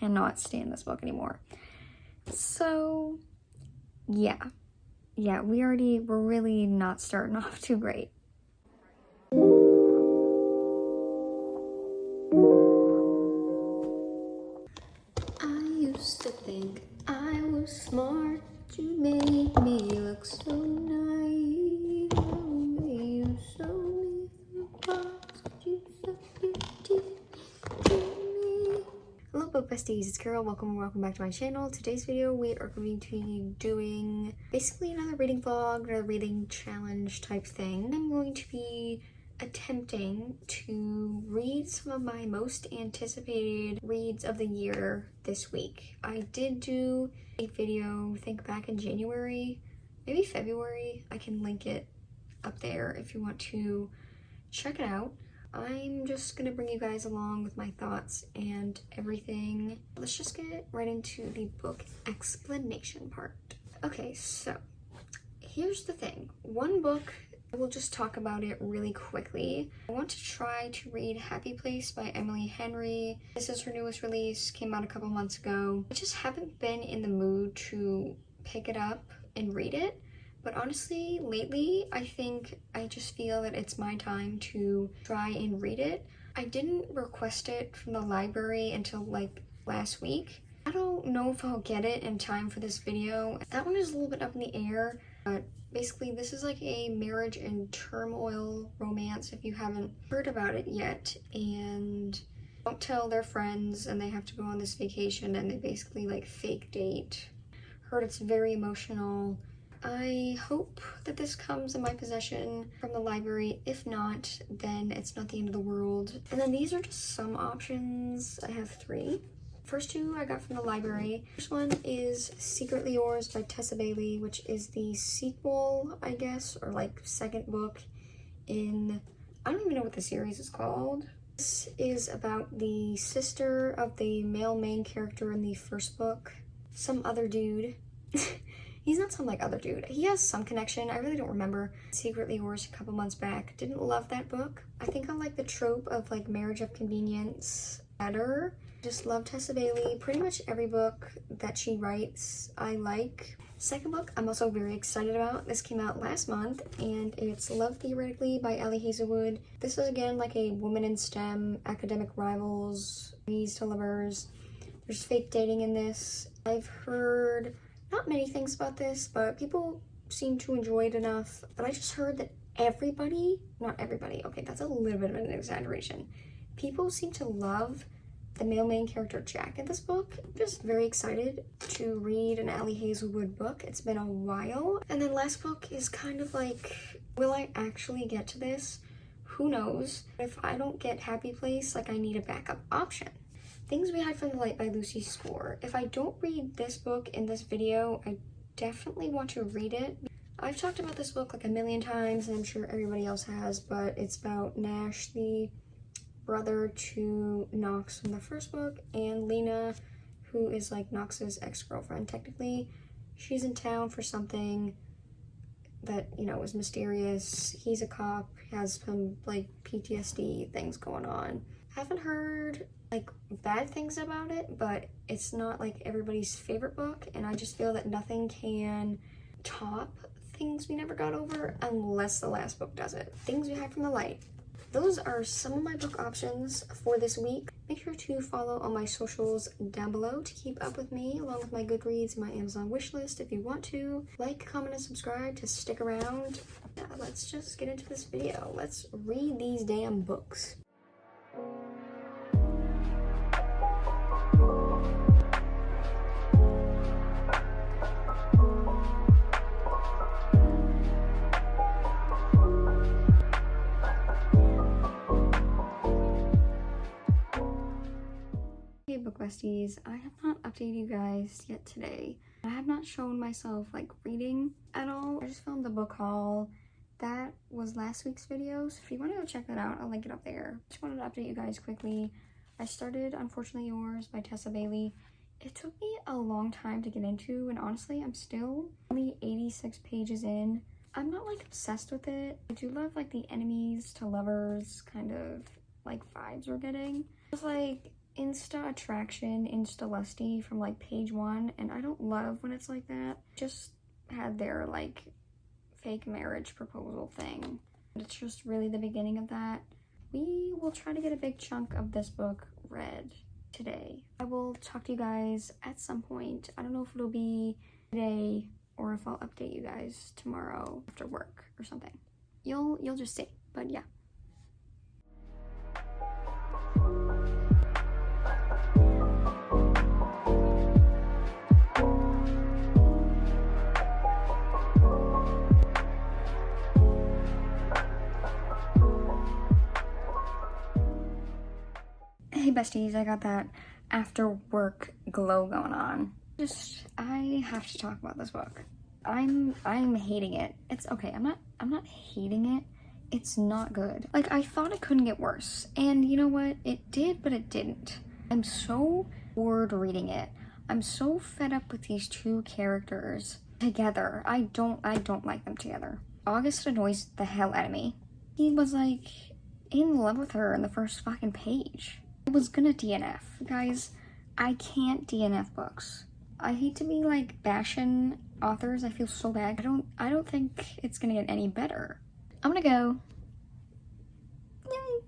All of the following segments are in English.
cannot stand this book anymore. So yeah, we're really not starting off too great. I used to think I was smart. You made me look so naive. You showed me the parts you suck your teeth to me. Hello book besties, it's Carol. Welcome back to my channel. Today's video we are going to be doing basically another reading vlog, another reading challenge type thing. I'm going to be attempting to read some of my most anticipated reads of the year this week. I did do a video, I think back in January, maybe February. I can link it up there if you want to check it out. I'm just gonna bring you guys along with my thoughts and everything. Let's just get right into the book explanation part. Okay, so here's the thing. One book, we'll just talk about it really quickly. I want to try to read Happy Place by Emily Henry. This is her newest release, came out a couple months ago. I just haven't been in the mood to pick it up and read it. But honestly, lately, I think I just feel that it's my time to try and read it. I didn't request it from the library until like last week. I don't know if I'll get it in time for this video. That one is a little bit up in the air, but basically this is like a marriage and turmoil romance if you haven't heard about it yet, and don't tell their friends and they have to go on this vacation and they basically like fake date. Heard it's very emotional. I hope that this comes in my possession from the library. If not, then it's not the end of the world. And then these are just some options. I have three. First two I got from the library. First one is Secretly Yours by Tessa Bailey, which is the sequel, I guess, or like second book in, I don't even know what the series is called. This is about the sister of the male main character in the first book. Some other dude. He's not some like other dude. He has some connection. I really don't remember. Secretly Yours a couple months back. Didn't love that book. I think I like the trope of like marriage of convenience better. Just love Tessa Bailey. Pretty much every book that she writes I like. Second book I'm also very excited about. This came out last month and it's Love Theoretically by Ellie Hazelwood. This is again like a woman in STEM, academic rivals, enemies to lovers. There's fake dating in this. I've heard not many things about this, but people seem to enjoy it enough. But I just heard that everybody, not everybody, okay, that's a little bit of an exaggeration. People seem to love the male main character Jack in this book. I'm just very excited to read an Ellie Hazelwood book. It's been a while. And then last book is kind of like, will I actually get to this? Who knows? If I don't get Happy Place, like I need a backup option. Things We Hide from the Light by Lucy Score. If I don't read this book in this video, I definitely want to read it. I've talked about this book like a million times, and I'm sure everybody else has, but it's about Nash, the brother to Knox from the first book, and Lena, who is like Knox's ex-girlfriend technically. She's in town for something that, you know, is mysterious. He's a cop, has some like PTSD things going on. Haven't heard like bad things about it, but it's not like everybody's favorite book, and I just feel that nothing can top Things We Never Got Over unless the last book does it. Things We Hide from the Light. Those are some of my book options for this week. Make sure to follow all my socials down below to keep up with me, along with my Goodreads and my Amazon wishlist if you want to. Like, comment, and subscribe to stick around. Yeah, let's just get into this video. Let's read these damn books. Book besties, I have not updated you guys yet today. I have not shown myself like reading at all. I just filmed a book haul. That was last week's video, so if you want to go check that out, I'll link it up there. Just wanted to update you guys quickly. I started Unfortunately Yours by Tessa Bailey. It took me a long time to get into, and honestly, I'm still only 86 pages in. I'm not like obsessed with it. I do love like the enemies to lovers kind of like vibes we're getting. It's like insta attraction, insta lusty from like page 1, and I don't love when it's like that. Just had their like fake marriage proposal thing. It's just really the beginning of that. We will try to get a big chunk of this book read today. I will talk to you guys at some point. I don't know if it'll be today or if I'll update you guys tomorrow after work or something. You'll just see, but yeah. Hey besties, I got that after work glow going on. I have to talk about this book. I'm hating it. It's okay. I'm not hating it. It's not good. Like, I thought it couldn't get worse. And you know what? It did, but it didn't. I'm so bored reading it. I'm so fed up with these two characters together. I don't like them together. August annoys the hell out of me. He was like in love with her in the first fucking page. I was gonna DNF. Guys, I can't DNF books. I hate to be like bashing authors. I feel so bad. I don't think it's gonna get any better. I'm gonna go. Yay.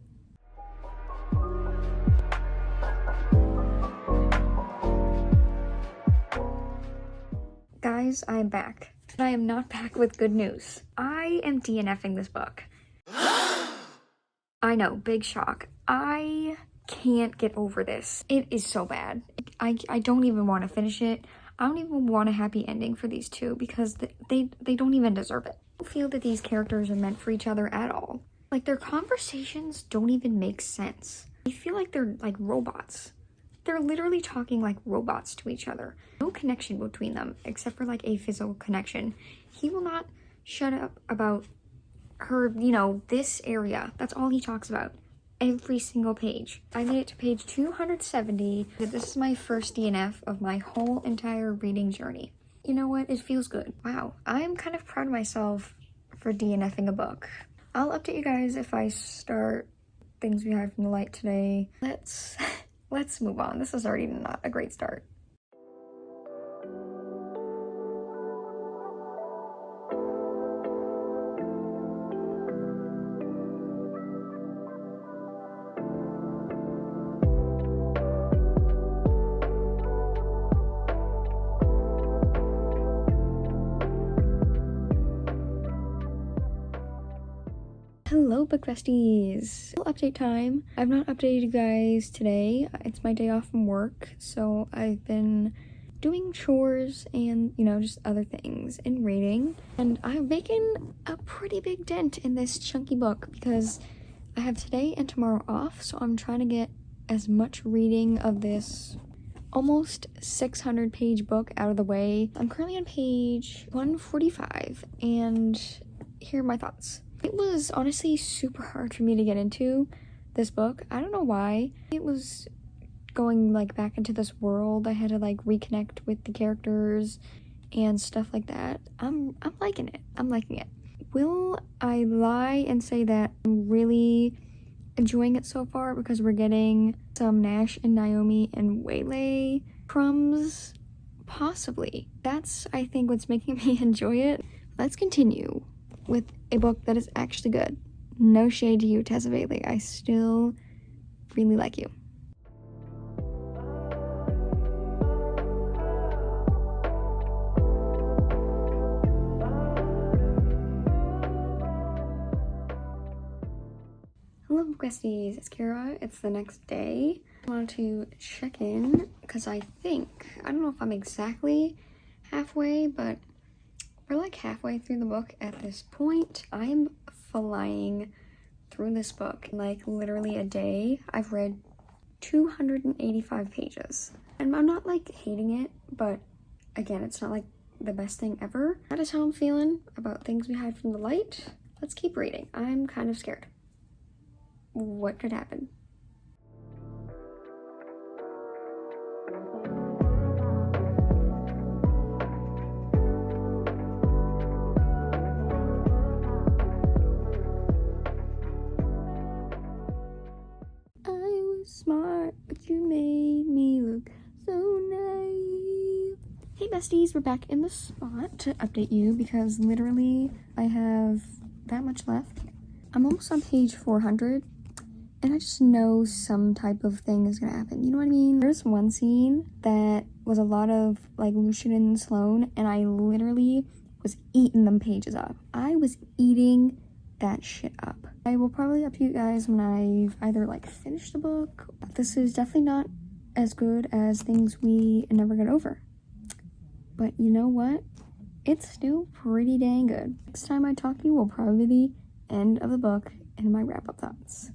Guys, I am back. I am not back with good news. I am DNFing this book. I know, big shock. I can't get over this. It is so bad. I don't even want to finish it. I don't even want a happy ending for these two because they don't even deserve it. I don't feel that these characters are meant for each other at all. Like, their conversations don't even make sense. I feel like they're like robots. They're literally talking like robots to each other. No connection between them except for like a physical connection. He will not shut up about her, you know, this area. That's all he talks about. Every single page. I made it to page 270. This is my first DNF of my whole entire reading journey. You know what? It feels good. Wow. I'm kind of proud of myself for DNFing a book. I'll update you guys if I start Things We Hide from the Light today. Let's move on. This is already not a great start. Hello book besties! Update time. I've not updated you guys today. It's my day off from work, so I've been doing chores and, you know, just other things and reading. And I'm making a pretty big dent in this chunky book because I have today and tomorrow off, so I'm trying to get as much reading of this almost 600 page book out of the way. I'm currently on page 145 and here are my thoughts. It was honestly super hard for me to get into this book. I don't know why. It was going like back into this world. I had to like reconnect with the characters and stuff like that. I'm liking it. I'm liking it. Will I lie and say that I'm really enjoying it so far because we're getting some Nash and Naomi and Waylay crumbs? Possibly. That's, I think, what's making me enjoy it. Let's continue with a book that is actually good. No shade to you, Tessa Bailey. I still really like you. Hello, besties. It's Kira. It's the next day. I wanted to check in because I don't know if I'm exactly halfway, but we're like halfway through the book at this point. I am flying through this book in like literally a day. I've read 285 pages. And I'm not like hating it, but again, it's not like the best thing ever. That is how I'm feeling about Things We Hide from the Light. Let's keep reading. I'm kind of scared. What could happen? Smart, but you made besties, we're back in the spot to update you because literally I have that much left. I'm almost on page 400 and I just know some type of thing is gonna happen. You know what I mean? There's one scene that was a lot of like Lucian and Sloane and I literally was eating them pages up. I was eating that shit up. I will probably update you guys when I've either like finished the book. This is definitely not as good as things we never get over. But you know what? It's still pretty dang good. Next time I talk to you will probably be the end of the book and my wrap-up thoughts.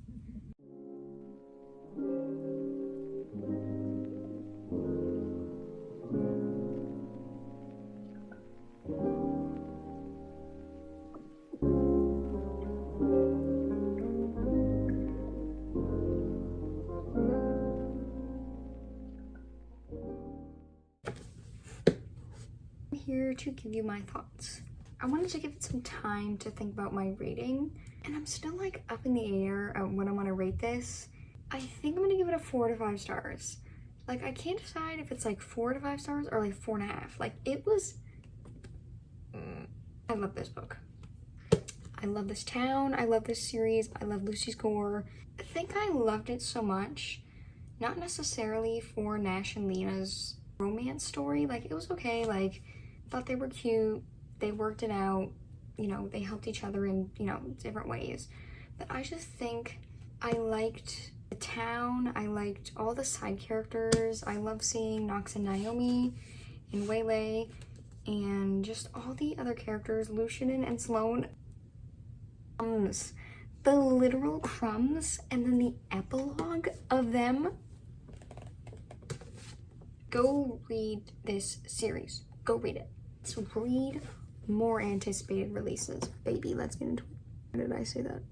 Here to give you my thoughts. I wanted to give it some time to think about my rating, and I'm still like up in the air on what I want to rate this. I think I'm gonna give it a 4 to 5 stars. Like I can't decide if it's like 4 to 5 stars or like 4.5. Like it was. I love this book. I love this town. I love this series. I love Lucy's gore. I think I loved it so much, not necessarily for Nash and Lena's romance story. Like it was okay. Like thought they were cute, they worked it out, you know, they helped each other in, you know, different ways. But I just think I liked the town, I liked all the side characters, I love seeing Nox and Naomi and Waylay, and just all the other characters, Lucian and Sloane. The literal crumbs, and then the epilogue of them. Go read this series. Go read it. Let's read more anticipated releases. Baby, let's get into it. Why did I say that?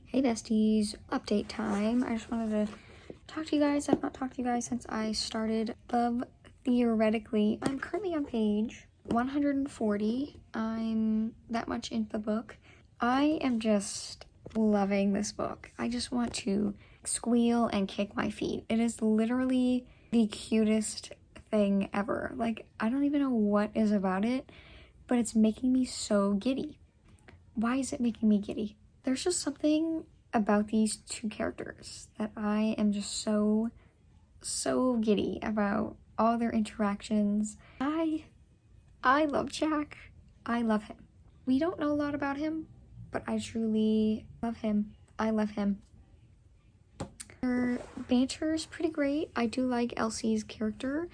Hey besties, update time. I just wanted to talk to you guys. I've not talked to you guys since I started Love Theoretically. I'm currently on page 140. I'm that much into the book. I am just loving this book. I just want to squeal and kick my feet. It is literally the cutest thing ever. Like, I don't even know what is about it, but it's making me so giddy. Why is it making me giddy? There's just something about these two characters that I am just so giddy about all their interactions. I love Jack. I love him. We don't know a lot about him, but I truly love him. I love him. Their banter is pretty great. I do like Elsie's character.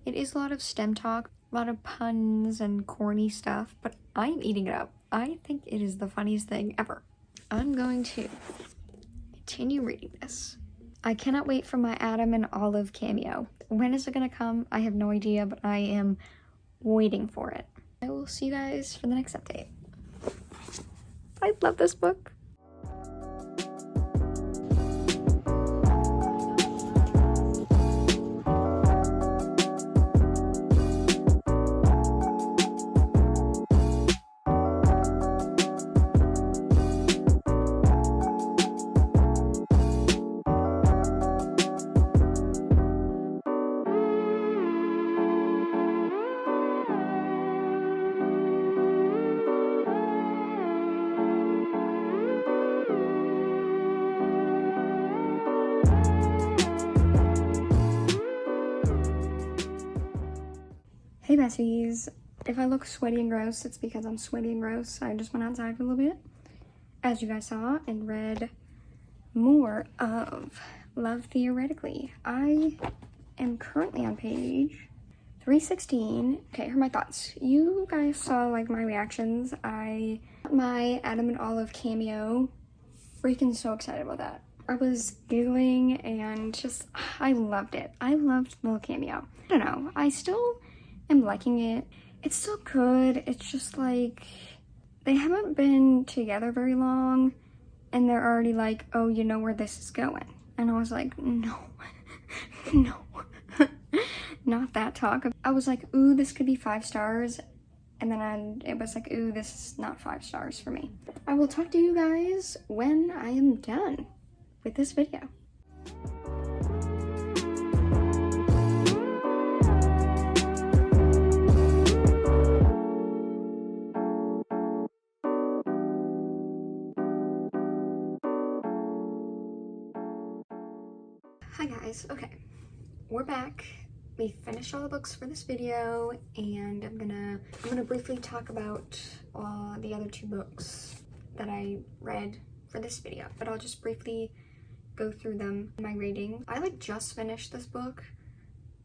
It is a lot of STEM talk, a lot of puns and corny stuff, but I'm eating it up. I think it is the funniest thing ever. I'm going to continue reading this. I cannot wait for my Adam and Olive cameo. When is it gonna come? I have no idea, but I am waiting for it. I will see you guys for the next update. I love this book. Hey besties, if I look sweaty and gross, it's because I'm sweaty and gross. I just went outside for a little bit, as you guys saw, and read more of Love Theoretically. I am currently on page 316. Okay, here are my thoughts. You guys saw like my reactions. My Adam and Olive cameo, freaking so excited about that. I was giggling and just, I loved it. I loved the little cameo. I don't know, I still am liking it. It's still good. It's just like they haven't been together very long and they're already like, oh, you know where this is going. And I was like, no, no, not that talk. I was like, ooh, this could be 5 stars. And then it was like, ooh, this is not 5 stars for me. I will talk to you guys when I am done with this video. Hi guys, okay, we're back. We finished all the books for this video, and I'm gonna briefly talk about the other 2 books that I read for this video, but I'll just briefly go through them, my rating. I just finished this book,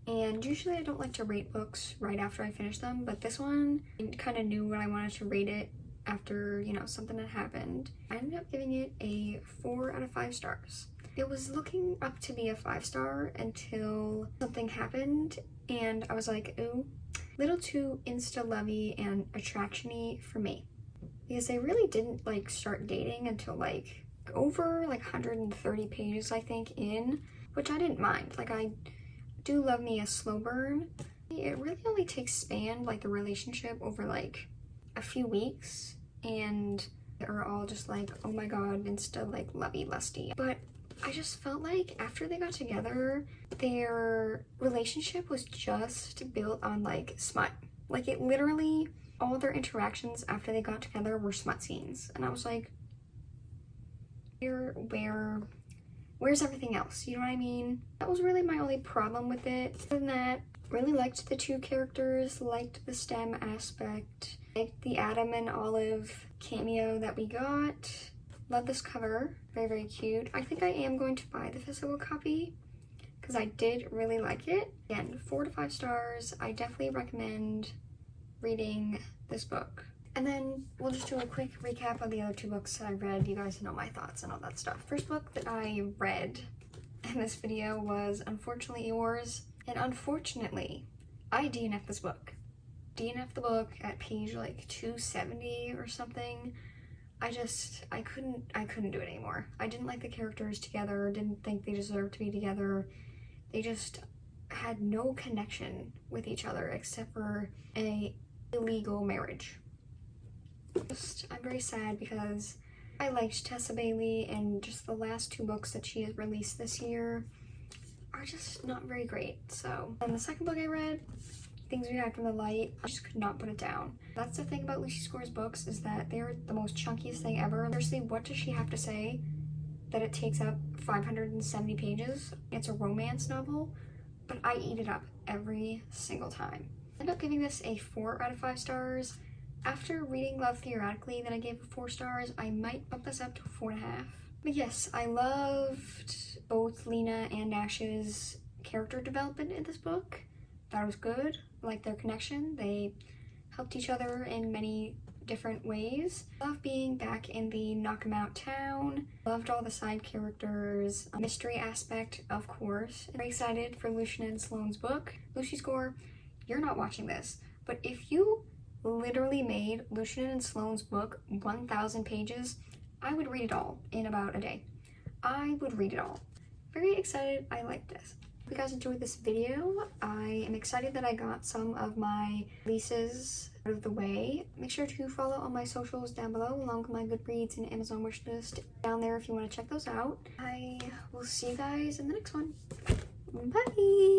and usually I don't like to rate books right after I finish them, but this one, I kind of knew what I wanted to rate it after, you know, something had happened. I ended up giving it a 4 out of 5 stars. It was looking up to be a 5-star until something happened, and I was like, ooh, little too insta-lovey and attraction-y for me. Because they really didn't start dating until over 130 pages, I think, in, which I didn't mind. I do love me a slow burn. It really only takes span the relationship over a few weeks, and they're all just oh my god, insta lovey lusty. But I just felt after they got together, their relationship was just built on smut. It literally, all their interactions after they got together were smut scenes. And I was like, where's everything else? You know what I mean? That was really my only problem with it. Other than that, really liked the 2 characters, liked the STEM aspect, liked the Adam and Olive cameo that we got. Love this cover, very, very cute. I think I am going to buy the physical copy because I did really like it. Again, 4 to 5 stars. I definitely recommend reading this book. And then we'll just do a quick recap of the other 2 books that I read. You guys know my thoughts and all that stuff. First book that I read in this video was Unfortunately Yours. And unfortunately, I DNF'd this book. DNF'd the book at page 270 or something. I couldn't do it anymore. I didn't like the characters together, didn't think they deserved to be together. They just had no connection with each other except for a illegal marriage. I'm very sad because I liked Tessa Bailey, and just the last 2 books that she has released this year are just not very great. So, and the second book I read, Things We Hide from the Light, I just could not put it down. That's the thing about Lucy Score's books, is that they're the most chunkiest thing ever. Seriously, what does she have to say that it takes up 570 pages? It's a romance novel, but I eat it up every single time. I ended up giving this a 4 out of 5 stars. After reading Love Theoretically that I gave 4 stars, I might bump this up to 4.5. But yes, I loved both Lena and Nash's character development in this book. That was good. I liked their connection. They helped each other in many different ways. Love being back in the Knock 'em Out town. Loved all the side characters. Mystery aspect, of course. Very excited for Lucian and Sloane's book. Lucy Score, you're not watching this, but if you literally made Lucian and Sloane's book 1,000 pages, I would read it all in about a day. I would read it all. Very excited. I like this. If you guys enjoyed this video, I am excited that I got some of my releases out of the way. Make sure to follow all my socials down below, along with my Goodreads and Amazon wishlist down there if you want to check those out. I will see you guys in the next one. Bye!